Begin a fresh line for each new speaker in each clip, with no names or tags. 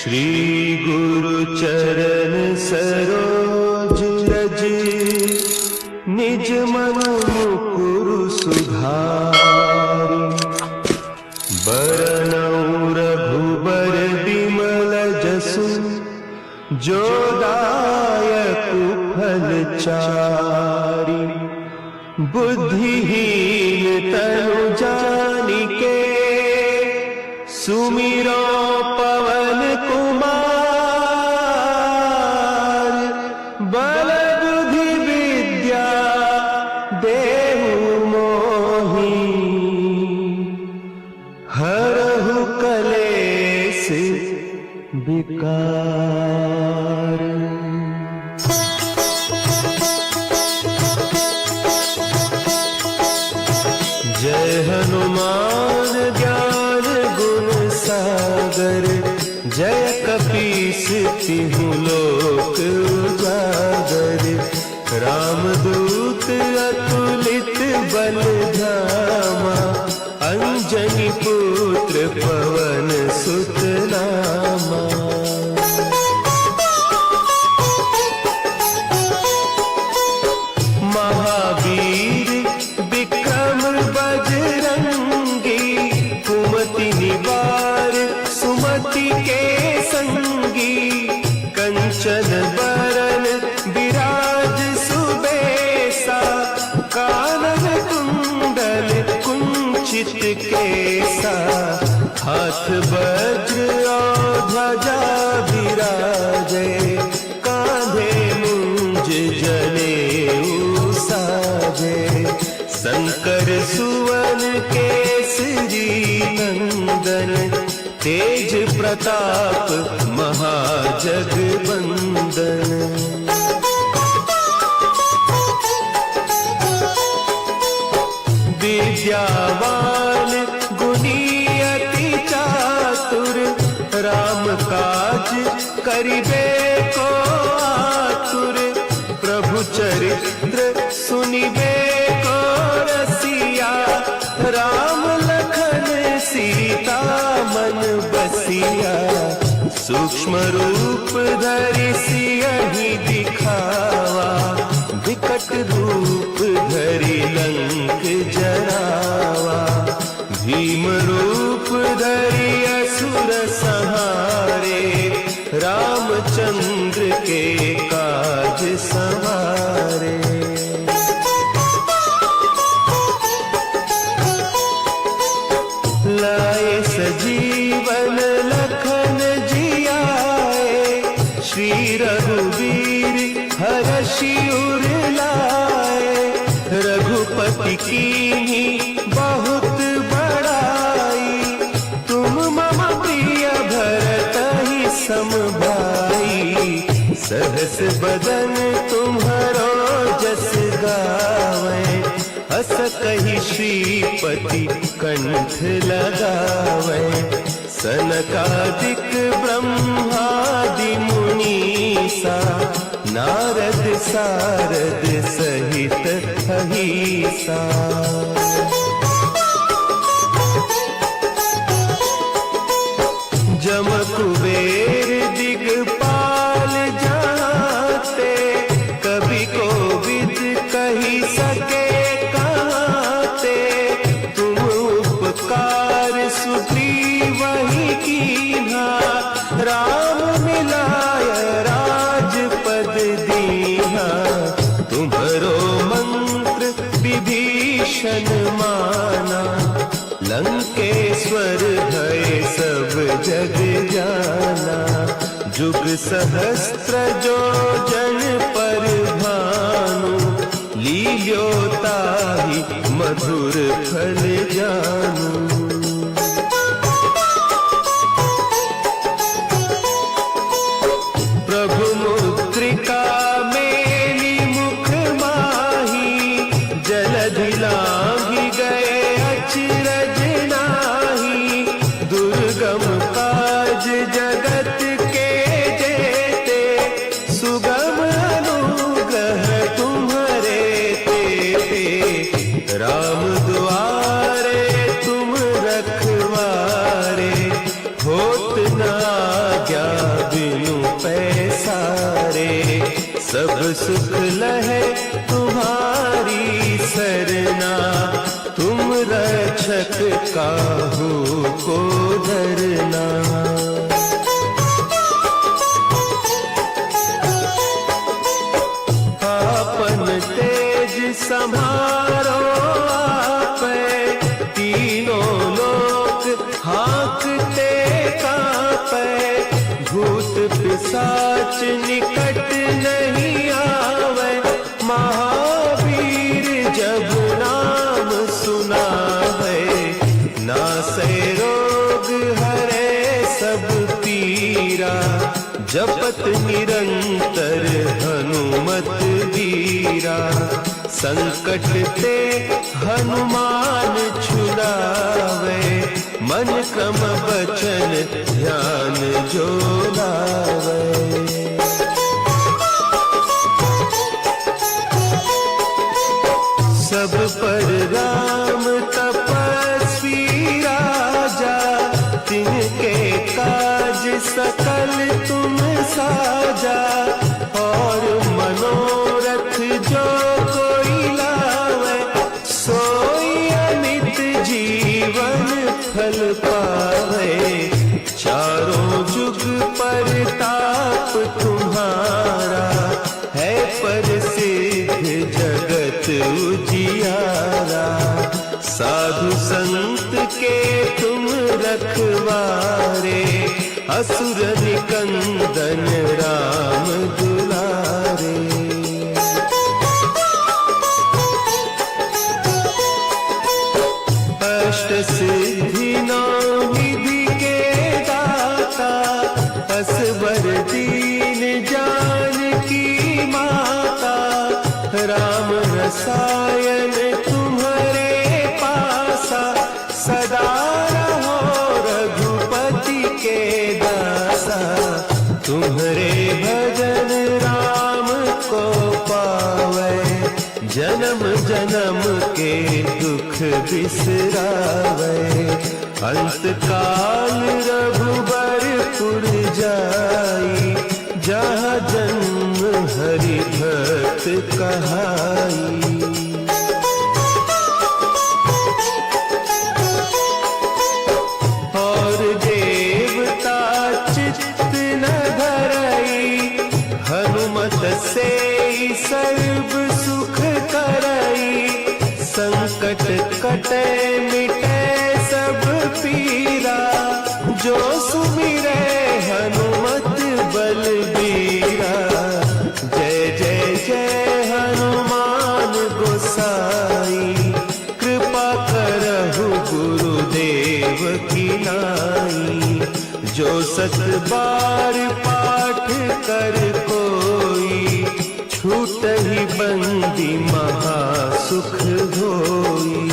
श्री गुरु चरण सरोज रज, निज मन मुकुरु सुधारि। बरनउँ रघुबर बिमल जसु, जो दायक फल चारि। बुद्धिहीन तनु जानिके, सुमिरो पवन कुमार। बल बुद्धि विद्या देहु मोहि, हरहु कलेस विकार। जय हनुमान ज्ञान गुण सागर, जय कपीस तिहु लोक उजागर। रामदूत अतुलित बल धामा, अंजनी पुत्र पवन सुत नामा। महावीर विक्रम बजरंगी, कुमति निवार सुमति के संगी। कंचन बरन विराज सुबेसा, कानन कुंडल कुंचित केसा। हाथ वज्र और ध्वजा विराजे, कांधे मुंज जनेऊ साजे। शंकर सुवन केसरी नंदन, तेज प्रताप महाजगवंदन। विद्यावान गुणी अति चातुर, राम काज करिबे को आतुर। प्रभु चरित्र सुनिबे को रसिया, राम लखन सीता मन बसिया। सूक्ष्म रूप धरि सियहि दिखावा, विकट रूप धरि लंक जरावा। भीम रूप धरि असुर संहारे, रामचंद्र के काज सवारे। लाए सजीवन लखन जियाए, श्री रघुवीर हरषि उर लाए। रघुपति कीन्ही बहुत बड़ाई, तुम मम प्रिय भरतहि सम भाई। सहस बदन तुम्हरो जस गावै, हस कहि श्रीपति कंठ लगावै। सनकादिक ब्रह्मादि मुनीसा, नारद सारद सहित अहीसा। जम कुबेर दिगपाल जाते, कवि कोविद कहि सके कहते। तुम उपकार सुग्रीवहि कीन्हा, राम मिलाय राजपद दीन्हा। तुम्हरो मंत्र विभीषण माना, लंकेश्वर भय सब जग जाना। जुग सहस्त्र जो जन पर भानु, लील्यो ताहि मधुर फल जानू। प्रभु मुद्रिका मेली मुख माही, जलधि लांघि गए अचरज नाही। दुर्गम काज जगत के जेते, सुगम अनुग्रह तुम्हरे तेते। राम दुआरे तुम सब सुख लहे तुम्हारी सरना, तुम रक्षक काहू को डरना। आपन तेज संभारो आपे, तीनों लोक हाँकते कांपे। भूत पिशाच निकट नहीं आवे, महावीर जब नाम सुनावे। नासे रोग हरे सब पीरा, जपत निरंतर हनुमत वीरा। संकट ते हनुमान छुड़ावे, मन क्रम वचन ध्यान जो लावे। सब पर राम तपस्वी राजा, तिनके काज सकल तुम साजा। और मनोरथ जो कोई लावे, सोई अमित जीवन फल पावे। चारों जुग परताप तुम्हारा, है प्रसिद्ध जगत उजियारा। साधु संत के तुम रखवारे, असुर निकंदन राम दुलारे। अष्ट सिद्धि नौ निधि के दाता, असवर दीन जानकी माता। राम रसायन तुम्हारे पासा, सदा रहो रघुपति के दासा। तुम्हारे भजन राम को पावे, जन्म जन्म के दुख बिसरावे। अंत काल रघुबरपुर जाई, जहाँ जन्म हरि भक्त कहाई। और देवता चित्त न धरई, हनुमत से सर्व सुख करई। संकट कटे मिटे सब पीरा, जो सुमिरे हनुमत बलबीरा। जय जय जय हनुमान गोसाई, कृपा करहु गुरुदेव की नाई। जो सत बार पाठ कर कोई, छूटहि बंदी महासुख होई।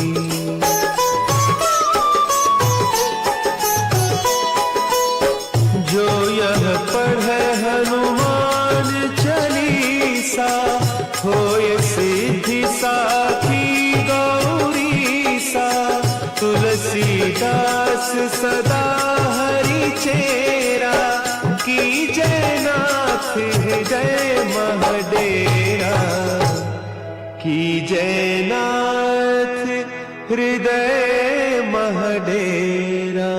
जो यह पढ़े हनुमान चालीसा, होय सिद्धि साखी गौरीसा। तुलसीदास सदा हरि चेरा, की जय नाथ हृदय महडेरा। की जय नाथ हृदय महडेरा।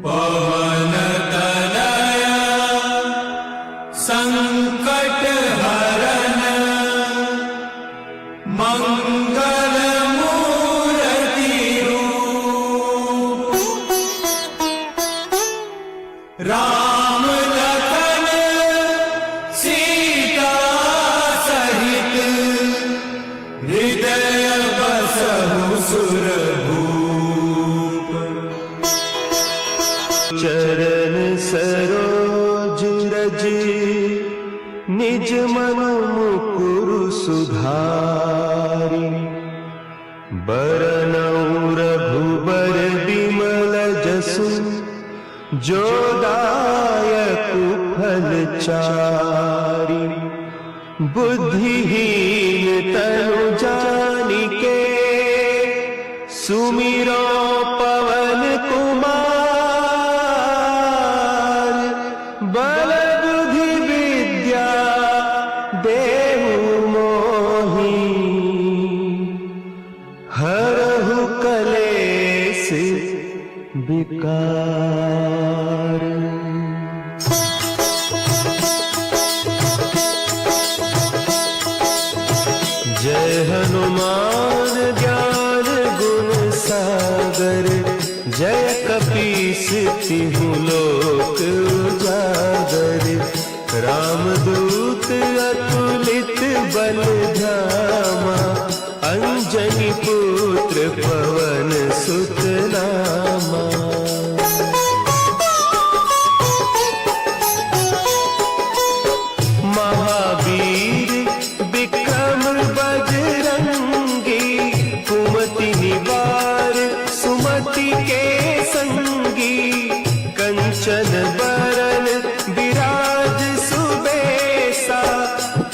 पवन तनया संकट हरन, मंगल मूर्ति रूप। राम लखन सीता सहित, हृदय बसहु सुरभूप।
चरण सरोज रज, निज मन मुकुरु सुधारि। बरनउँ रघुबर बिमल जसु, जो दायक फल चारि। बुद्धिहीन तनु जानिके, सुमिरो पवन कुमार। बल बुद्धि विद्या विकार। जय हनुमान ज्ञान गुण सागर, जय कपीस तिहु लोक उजागर। रामदूत अतुलित बल धामा, अंजनी पुत्र पवन सुत नामा। महावीर विक्रम बजरंगी, कुमति निवार सुमति के संगी। कंचन बरन विराज सुबेसा,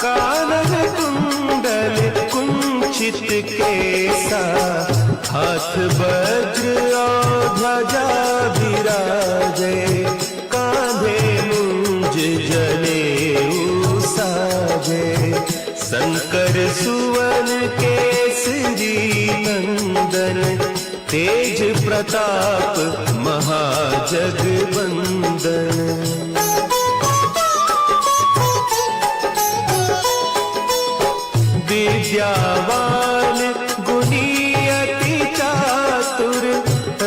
कानन कुंडल कुंचित केसा। हाथ वज्र और ध्वजा विराजे, कांधे मुंज जनेऊ साजे। शंकर सुवन केसरी नंदन, तेज प्रताप महाजगवंदन। विद्यावान गुणी अति चातुर,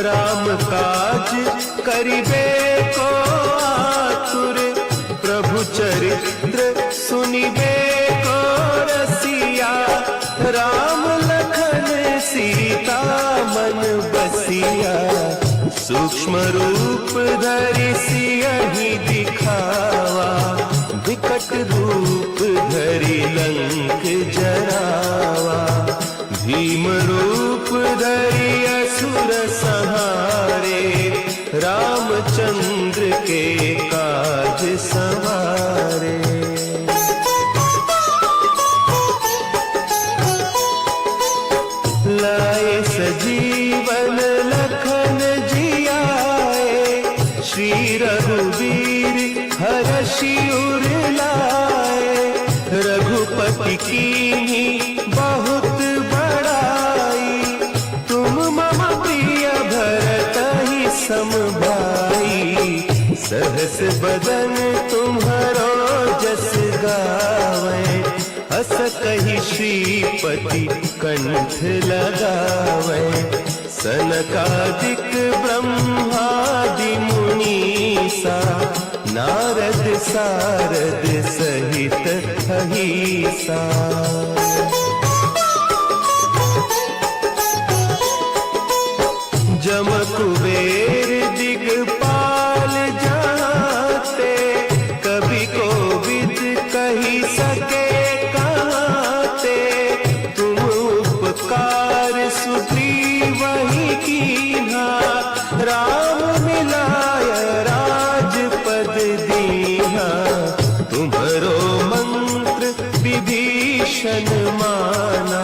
राम काज करिबे को आतुर। प्रभु चरित्र सुनिबे को रसिया, राम लखन सीता मन बसिया। सूक्ष्म रूप धरि सियहि दिखावा, विकट रूप धरि लंक जरावा। भीम रूप धरि असुर संहारे, रामचंद्र के काज सवारे। लाए सजीवन लखन जियाए, श्री रघुवीर हरषि उर लाए। रघुपति कीन्ही बहुत बड़ाई, तुम मम प्रिय भरतहि सम भाई। सहस बदन तुम्हरो जस गावे, हस कहि श्रीपति कंठ लगावे। सनकादिक ब्रह्मादि मुनीसा, नारद सारद सहित अहीसा। जम कुबेर दिगपाल जाते, कभी कोविद कही सके कहते। तुम उपकार सुग्रीवहि कीन्हा, राम मिलाय राजपद दीन्हा। तुम्हरो मंत्र विभीषण माना,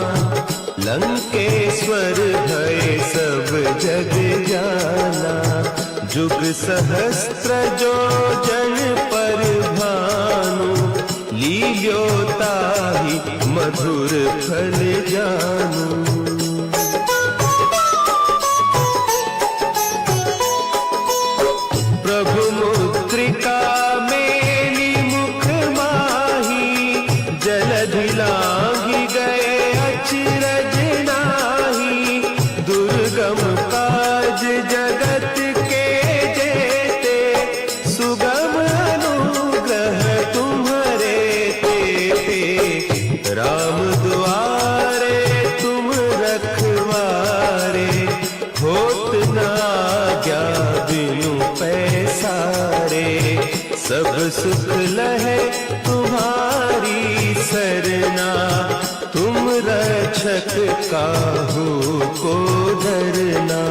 लंकेश्वर भय सब जग जाना। जुग सहस्त्र जो जन पर भानु, लील्योताहि मधुर फल जानू। प्रभु मुद्रिका मेली मुख माही, जलधि लांघि गए अचरज नाही। दुर्गम काज जगत के जेते, सुगम अनुग्रह तुम्हरे तेते। राम दुआरे तुम रखवारे, होत न आज्ञा बिनु पैसारे। सब सुख लहे तुम्हारी सरना, तुम रक्षक काहू को डरना।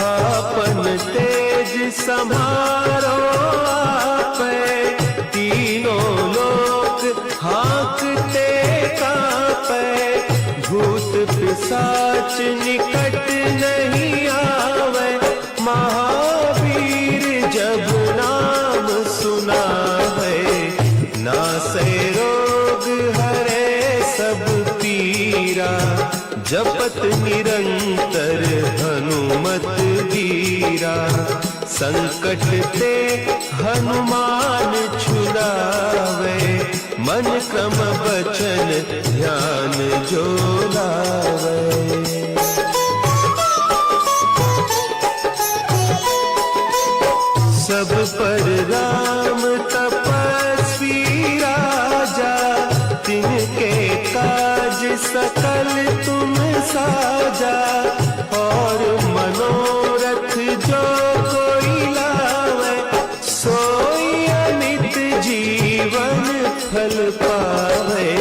आपन तेज संभारो आपे, तीनों लोक हाँकते कापे। भूत पिशाच निकट नहीं आवे, महावीर जब नाम सुनावे। नासै रोग हरे सब पीरा, जपत निरंतर हनुमत वीरा। संकट ते हनुमान छुड़ावे, मन क्रम बचन ध्यान जो लावे। सब पर राम तपस्वी राजा, तिनके काज सकल तुम साजा। और मनोरथ जो कोई लावे, सोई अमित जीवन फल पावे।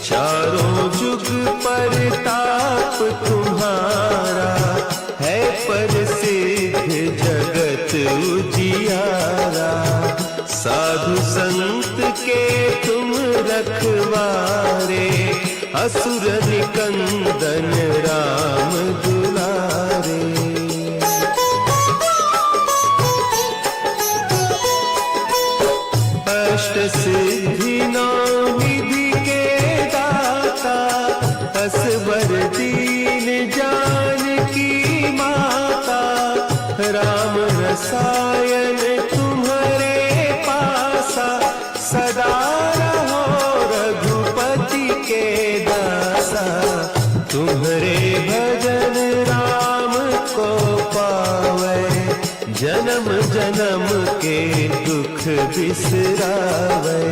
चारों जुग परताप तुम्हारा, है प्रसिद्ध जगत उजियारा। साधु संत के तुम रखवारे, असुर निकंदन राम दुलारे। अष्ट सिद्धि नौ निधि के दाता, असवर दीन जानकी माता। राम रसायन तुम्हारे पासा, सदा रहो रघुपति के दासा। तुम्हारे भजन राम को पावे, जन्म जन्म के दुख बिसरावे।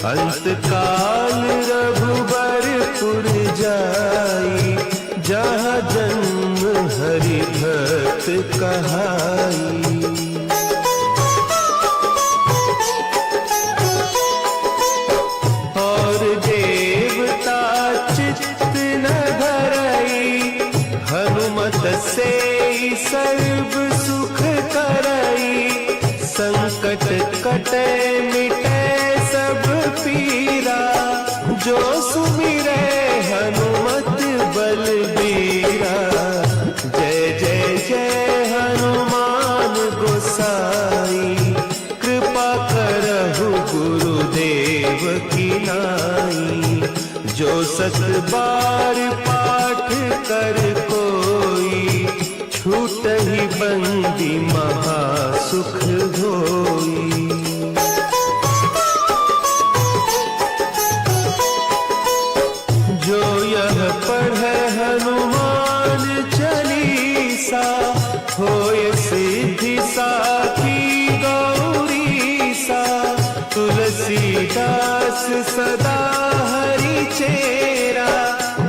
अंत काल रघुबरपुर जाई, जहाँ जन्म हरि भक्त कहाई। और देवता चित्त न धरई, हनुमत से सर्व सुख करई। संकट कटे मिटे सब पीरा, जो सुमिरे हनुमत बलबीरा। जय जय जय हनुमान गोसाई, कृपा करहु गुरुदेव की नाई। जो सत बार पाठ कर कोई, छूटहि बंदी महासुख होई। जो यह पढ़े हनुमान चालीसा, होय सिद्धि साखी गौरीसा। तुलसीदास सदा हरि चेरा,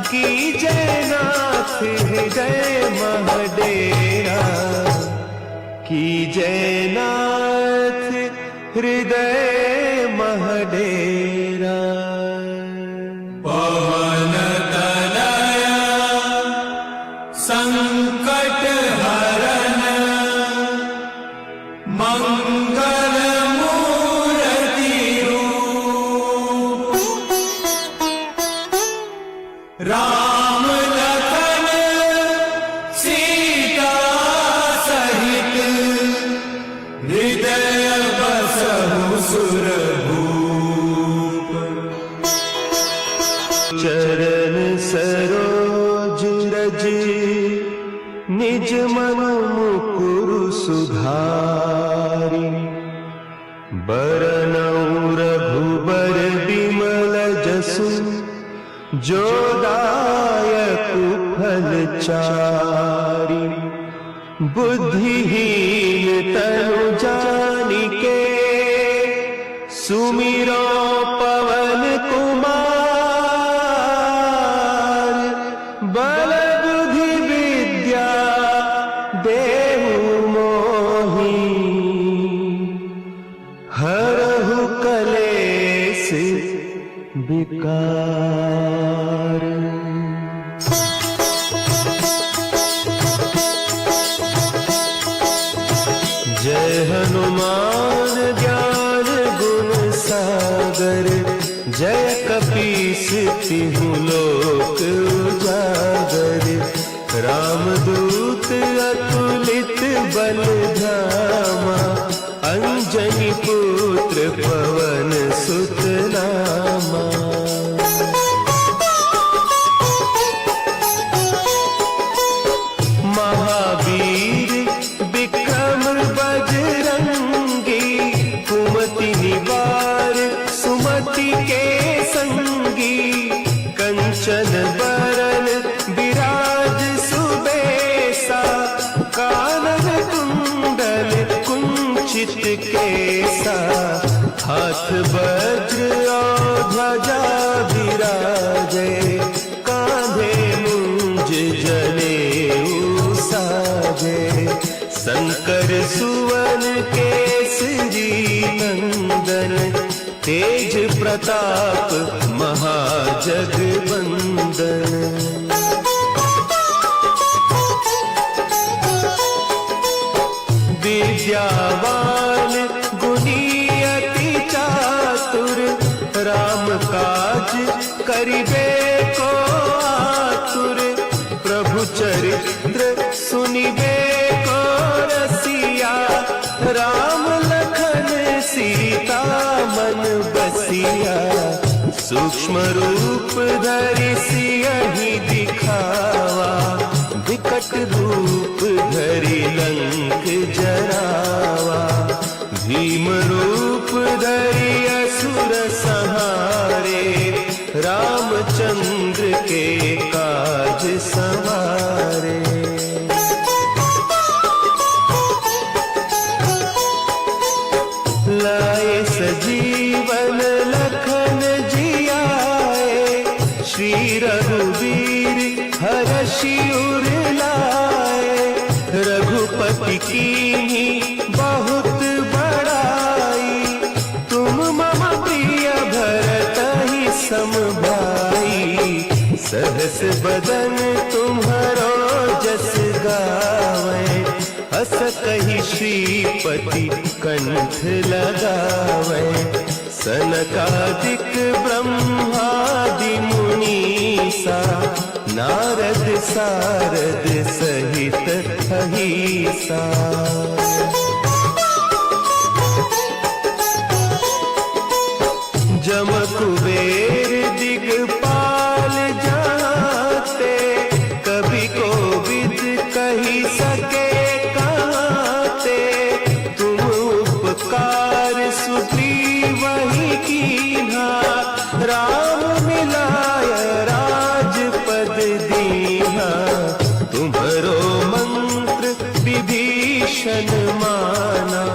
की जय नाथ हृदय महडेरा। की जय नाथ हृदय महडेरा।
पवन तनय संकट हरन, मंगल मूर्ति रूप। राम लखन सीता सहित, हृदय बसहु सुरभूप।
चरण सरोज रज, निज मन मुकुरु सुधारि। बरनउँ रघुबर बिमल जसु, जो दायक फल चारि। बुद्धिहीन तनु जानिके, सुमिरो पवन कुमार। बल बुद्धि विद्या देहु मोहि, हरहु कलेस विकार। जय हनुमान ज्ञान गुण सागर, जय कपीस तिहु लोक उजागर। रामदूत अतुलित बल धामा, अंजनी पुत्र पवन सुत नामा। हाथ वज्र और ध्वजा विराजे, कांधे मुंज जनेऊ साजे। शंकर सुवन केसरी नंदन, तेज प्रताप महाजगवंदन। विद्यावान गुणी अति चातुर, राम काज करिबे को आतुर। प्रभु चरित्र सुनिबे को रसिया, राम लखन सीता मन बसिया। सूक्ष्म रूप धरि सियहि दिखावा, विकट रूप धरि लंक जरावा। भीम रूप धरि असुर संहारे, रामचंद्र के काज संवारे। लाए सजीवन लखन जियाए, श्री रघुवीर हरषि उर लाए। रघुपति कीन्ही बहुत बड़ाई, तुम मम प्रिय भरतहि सम भाई। सहस बदन तुम्हरो जस गावे, हस कहि श्रीपति कंठ लगावे। सनकादिक ब्रह्मादि मुनीसा, नारद सारद सहित अहीसा। जम कुबेर दिगपाल जाते, कभी कोविद कही सके कहते। तुम उपकार सुग्रीवहि कीन्हा, राम मिलाय राजपद दीन्हा। तुम्हरो मंत्र विभीषण माना,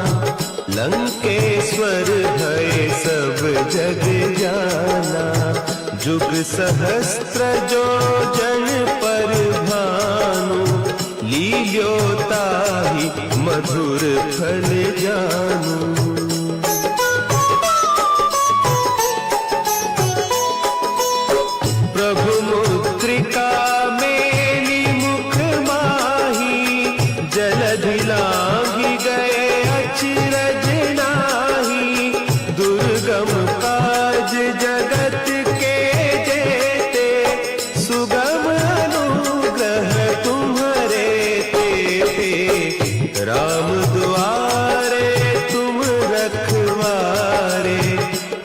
लंकेश्वर भय सब जग जाना। जुग सहस्त्र जो जन पर भानु, लील्योताहि मधुर फल जानू। प्रभु मुद्रिका मेली मुख माही, जलधि लांघि गए अचरज नाही। दुर्गम काज जगत के जेते, सुगम अनुग्रह तुम्हरे तेते। राम दुआरे तुम रखवारे,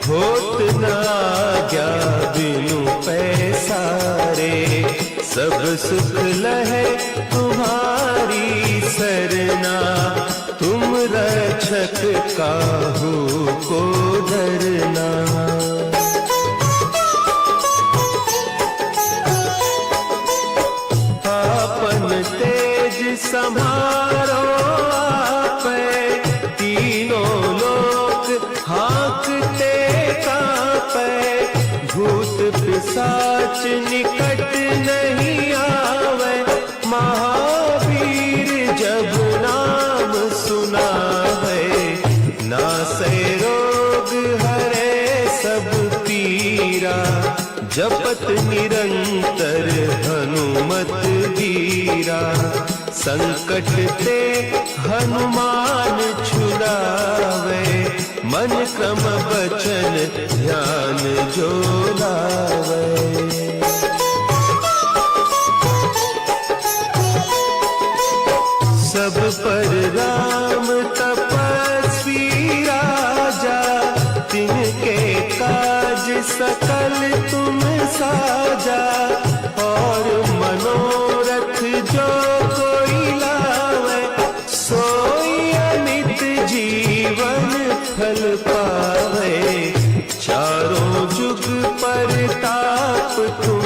होत न आज्ञा बिनु पैसारे। सब सुख लहे तुम्हारी सरना, तुम रक्षक काहू को डरना। आपन तेज सम्हारो आपै, तीनों लोक हाँकते कांपै। भूत पिशाच निकट नहीं आवे, महावीर जब नाम सुनावे। नासै रोग हरे सब पीरा, जपत निरंतर हनुमत वीरा। संकट ते हनुमान छुड़ावे, मन क्रम बचन ध्यान जो लावे। सब पर राम तपस्वी राजा, तिनके काज सकल तुम साजा। और मनोरथ जो कोई लावे, सोई अमित जीवन फल पावे। चारों जुग परताप तुम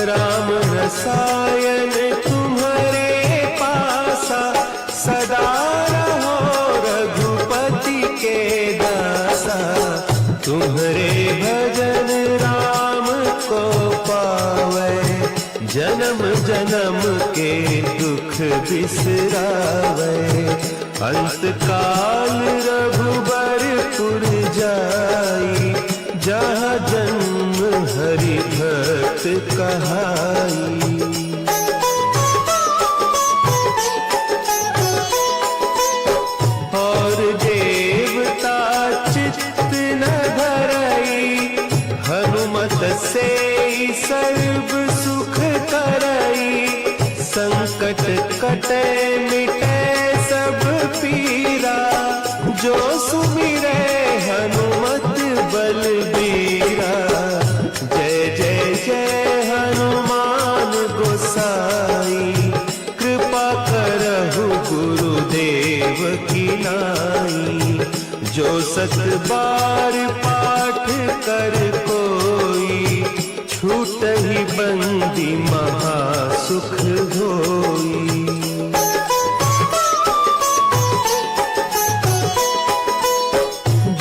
राम रसायन तुम्हारे पासा, सदा रहो रघुपति के दासा। तुम्हारे भजन राम को पावे, जन्म जन्म के दुख बिसरावे। अंत काल रघुबरपुर जाई, जहाँ जन्म हरि भक्त कहाई। और देवता चित्त न धरई, हनुमत से सर्व सुख करई। संकट कटे मिटे सब पीरा, जो सुमिरे हनुमत बलबीरा। जय जय जय हनुमान गोसाई, कृपा करहु गुरुदेव की नाई। जो सत बार पाठ कर कोई, छूटहि बंदी महासुख होई।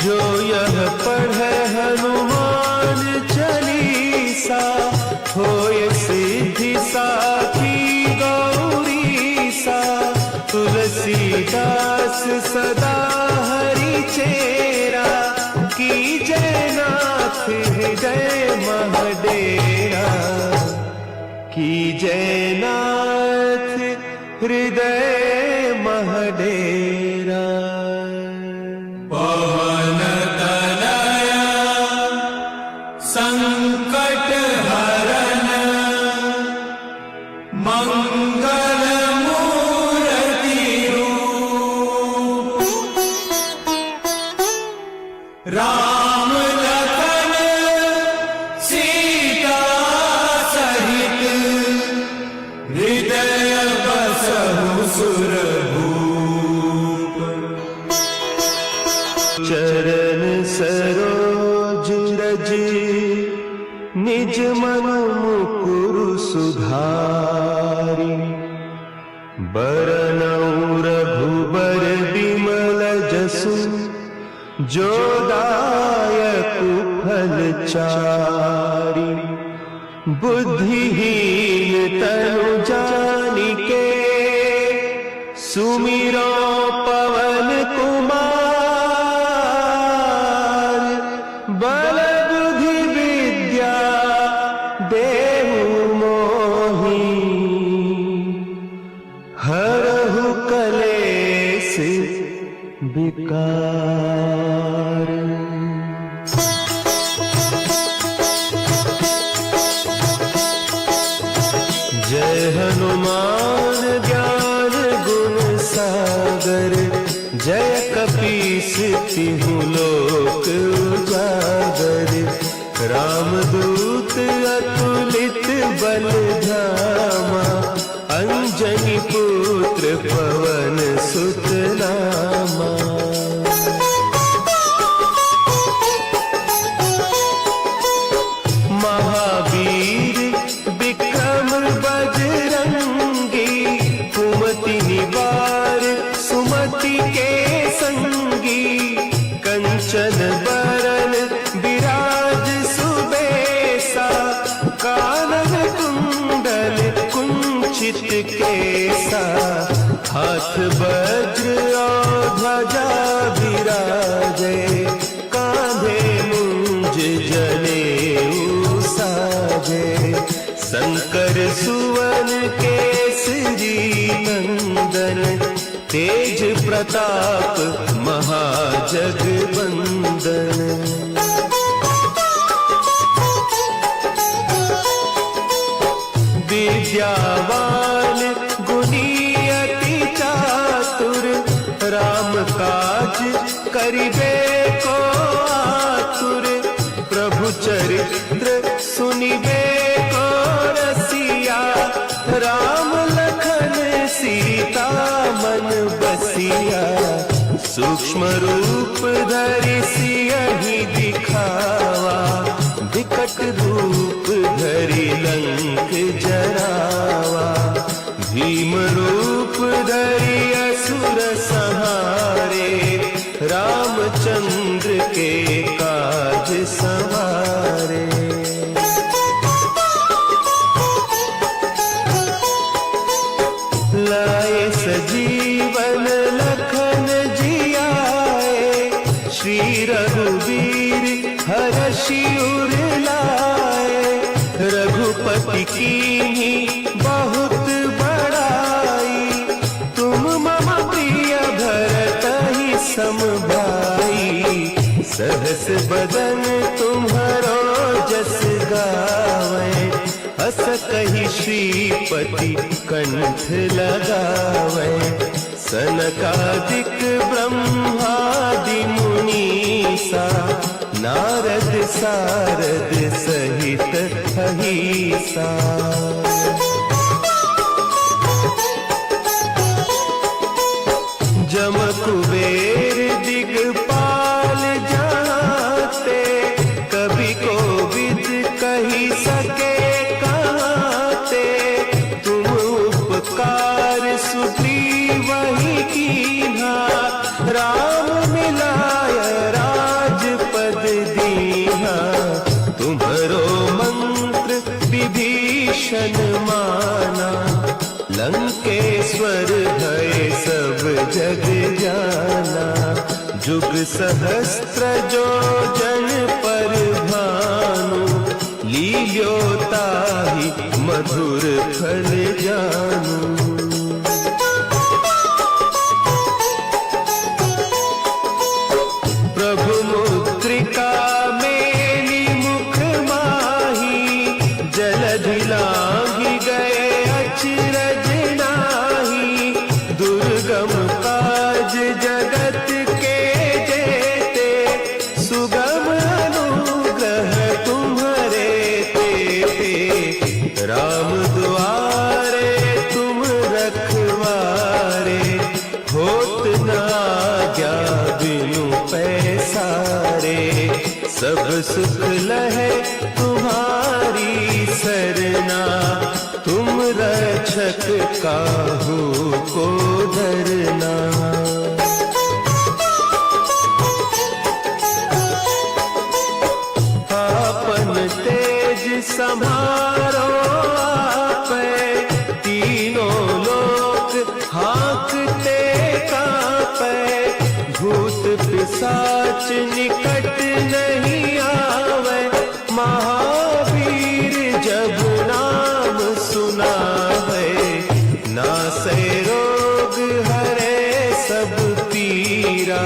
जो यह पढ़े हनुमान चालीसा, होय सिद्धि साखी गौरीसा। तुलसीदास सदा हरि चेरा, की जय नाथ हृदय महडेरा। की जय नाथ हृदय महडेरा।
पवन तनया संकट हरन, मंगल मूर्ति रूप। राम लखन सीता सहित, हृदय बसहु सुरभूप।
चरण सरोज रज, निज मन मुकुरु सुधारि। बरनउँ रघुबर बिमल जसु, जो दायक फल चारि। बुद्धिहीन तनु जानिके, सुमिरो पवन कुमार। बल बुद्धि विद्या देहु मोहि, हरहु कलेस विकार। जय हनुमान ज्ञान गुण सागर, जय कपीस तिहु लोक उजागर। रामदूत अतुलित बल धामा, अंजनी पुत्र पवन सुत नामा। महावीर विक्रम बजरंगी, कुमति निवार सुमति के संगी। कंचन बरन विराज सुबेसा, कानन कुंडल कुंचित केसा। हाथ वज्र और ध्वजा विराजे, कांधे मुंज जनेऊ साजे। शंकर सुवन केसरी नंदन, तेज प्रताप महाजगवंदन। विद्यावान गुणी अति चातुर, राम काज करिबे को आतुर। प्रभु चरित्र सुनिबे को रसिया, राम लखन सीता मन बसिया। सूक्ष्म रूप धरि सियहि दिखावा, विकट रूप धरि लंक रघुपति की ही बहुत बड़ाई, तुम मम प्रिय भरत ही सम भाई। सहस बदन तुम्हारो जस गावे, अस कही श्रीपति कंठ लगावे। सनकादिक ब्रह्मादि मुनीसा, नारद सारद सहित अहिसा। जम कुबेर दिगपाल जाते, कभी कोविद कही सके कहते। तुम उपकार सुग्रीव वही कीन्हा, राम मिलाय राजपद दीन्हा। तुम्हरो मंत्र विभीषण माना, लंकेश्वर भय सब जग जाना। जुग सहस्त्र जो जन पर भानु, लील्योताहि मधुर फल जानू। प्रभु मुद्रिका मेली मुख माही, जलधि लांघि गए अचरज नाही। दुर्गम काज जगत के जेते, सुगम अनुग्रह तुम्हारे तेते। राम दुआरे तुम रखवारे, होत न आज्ञा बिनु पैसारे। सब सुख लहे तुम्हारी सरना, तुम रक्षक काहू को डरना। आपन तेज समारो आपै, तीनों लोक हाँकते कांपै। भूत पिशाच निकट नहीं आवे, महावीर जब नाम सुनावे। नासै रोग हरे सब पीरा,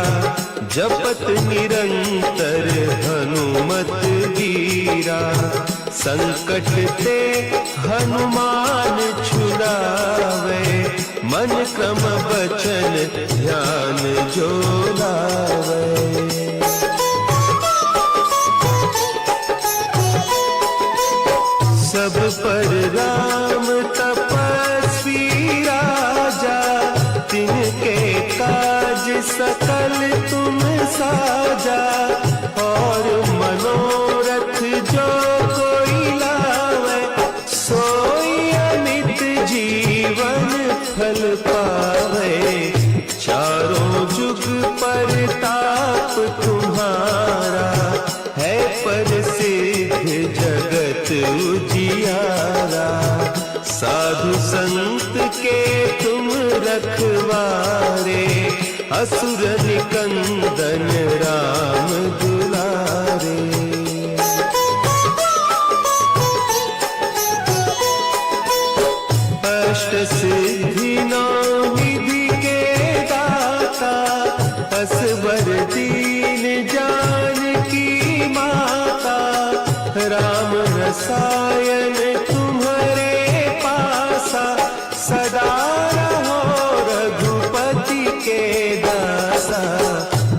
जपत निरंतर हनुमत वीरा। संकट ते हनुमान छुड़ावे, मन क्रम बचन ध्यान जो लावे। सब पर राम तपस्वी राजा, तिनके काज सकल तुम साजा। और मनोरथ जो कोई लावे, सोई अमित जीवन फल पावे। चारों जुग परताप तुम्हारा, है प्रसिद्ध जगत उजियारा। साधु संत के तुम रखवारे, असुर निकंदन राम दुलारे। अष्ट सिद्धि नौ निधि के दाता, असवर दीन जानकी माता। राम रसायन तुम्हारे पासा, सदा रहो रघुपति के दासा।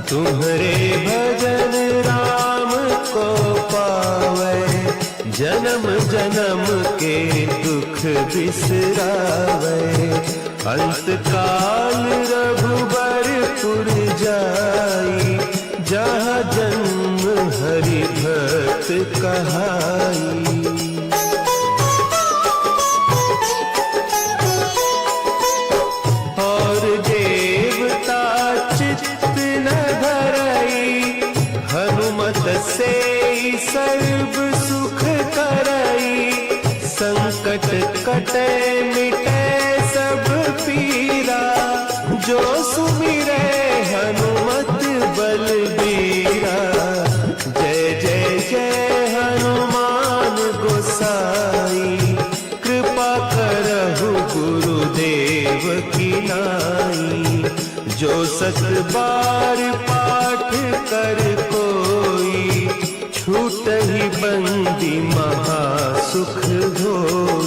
तुम्हारे भजन राम को पावे, जन्म जन्म के दुख बिसरावे। अंत काल रघुबरपुर जाई, जहाँ जन्म हरि भक्त कहाई। और देवता चित्त न धरई, हनुमत से सर्व सुख करई। संकट कटे मिटे सब पीरा, जो सुमिरे हनुमत बलबीरा। जय जय जय हनुमान गोसाई। बसाई, कृपा करहु गुरुदेव की नाई। जो 7 बार पाठ कर कोई, छूटहि बंदी महासुख होई।